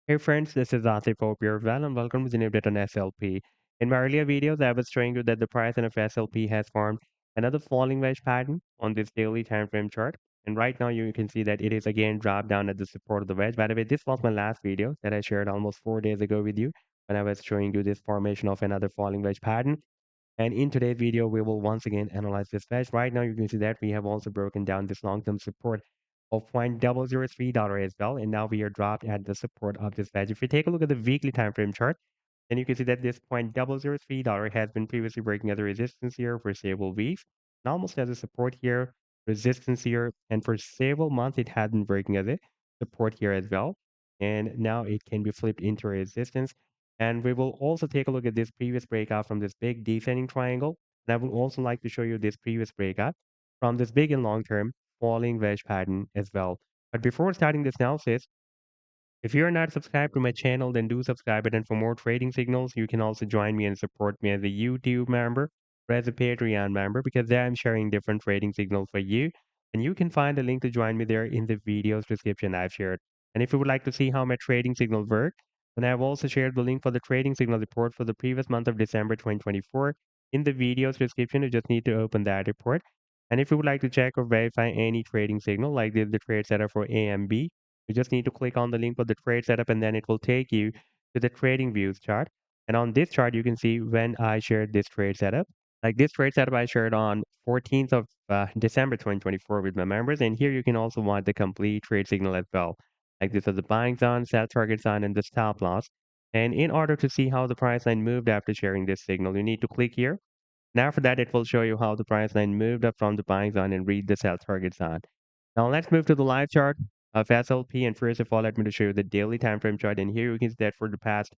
Hey friends, this is Asif Hope here. Well, and welcome to the new update on SLP. In my earlier videos, I was showing you that the price of SLP has formed another falling wedge pattern on this daily time frame chart. And right now, you can see that it is again dropped down at the support of the wedge. By the way, this was my last video that I shared almost 4 days ago with you when I was showing you this formation of another falling wedge pattern. And in today's video, we will once again analyze this wedge. Right now, you can see that we have also broken down this long-term support of $0.003 as well. And now we are dropped at the support of this wedge. If you take a look at the weekly time frame chart, then you can see that this $0.003 has been previously breaking as a resistance here for several weeks, and almost as a support here, resistance here, and for several months it has been breaking as a support here as well. And now it can be flipped into a resistance. And we will also take a look at this previous breakout from this big descending triangle. And I would also like to show you this previous breakout from this big and long term falling wedge pattern as well. But before starting this analysis, if you're not subscribed to my channel, then do subscribe it. And for more trading signals, you can also join me and support me as a YouTube member or as a Patreon member because there I'm sharing different trading signals for you. And you can find a link to join me there in the video's description I've shared. And if you would like to see how my trading signals work, then I've also shared the link for the trading signal report for the previous month of December 2024 in the video's description. You just need to open that report. And if you would like to check or verify any trading signal, like the trade setup for AMB, you just need to click on the link for the trade setup and then it will take you to the trading views chart. And on this chart, you can see when I shared this trade setup. Like this trade setup I shared on 14th of December 2024 with my members. And here you can also want the complete trade signal as well. Like this is the buying zone, sell target zone, and the stop loss. And in order to see how the price line moved after sharing this signal, you need to click here. Now for that, it will show you how the price line moved up from the buying zone and read the sell target zone. Now let's move to the live chart of SLP. And first of all, let me to show you the daily time frame chart. And here you can see that for the past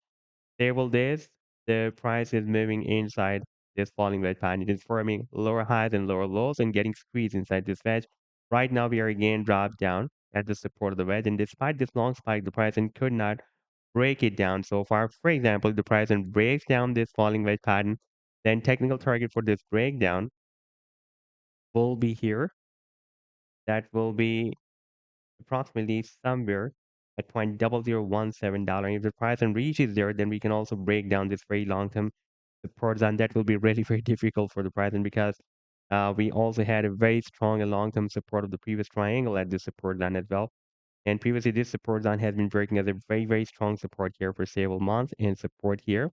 several days, the price is moving inside this falling wedge pattern. It is forming lower highs and lower lows and getting squeezed inside this wedge. Right now, we are again dropped down at the support of the wedge. And despite this long spike, the price could not break it down so far. For example, if the price breaks down this falling wedge pattern, then technical target for this breakdown will be here. That will be approximately somewhere at $0.0017. If the price reaches there, then we can also break down this very long-term support zone. That will be really very difficult for the price, and because we also had a very strong and long-term support of the previous triangle at this support zone as well. And previously, this support zone has been breaking as a very, very strong support here for several months and support here.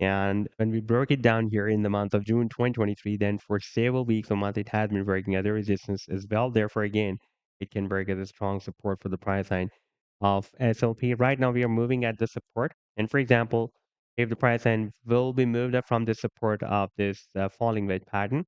And when we broke it down here in the month of June 2023, then for several weeks a month, it has been breaking other resistance as well. Therefore, again, it can break as a strong support for the price line of SLP. Right now, we are moving at the support. And for example, if the price line will be moved up from the support of this falling wedge pattern,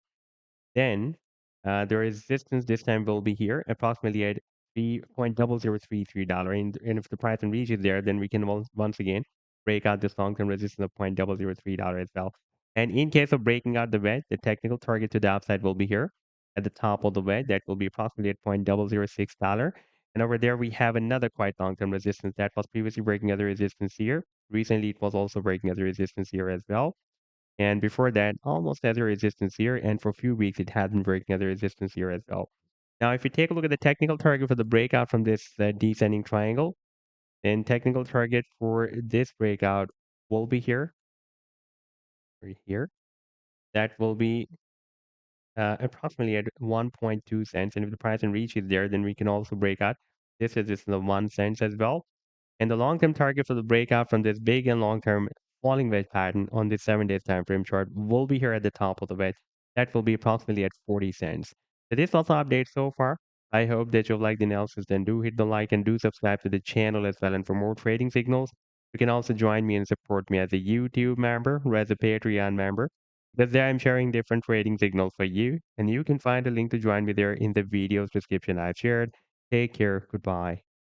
then the resistance this time will be here, approximately at $3.0033. And if the price reaches there, then we can once again break out this long-term resistance of $0.003 as well. And in case of breaking out the wedge, the technical target to the upside will be here at the top of the wedge. That will be approximately at $0.006. And over there, we have another quite long-term resistance that was previously breaking other resistance here. Recently, it was also breaking other resistance here as well. And before that, almost has a resistance here. And for a few weeks, it has been breaking other resistance here as well. Now, if you take a look at the technical target for the breakout from this descending triangle, then technical target for this breakout will be here, right here. That will be approximately at 1.2 cents. And if the price reaches there, then we can also break out. This is just the 1 cent as well. And the long-term target for the breakout from this big and long-term falling wedge pattern on this 7 days time frame chart will be here at the top of the wedge. That will be approximately at 40 cents. So this also update so far. I hope that you'll like the analysis. Then do hit the like and do subscribe to the channel as well. And for more trading signals, you can also join me and support me as a YouTube member or as a Patreon member. Because there I'm sharing different trading signals for you. And you can find a link to join me there in the video's description I've shared. Take care. Goodbye.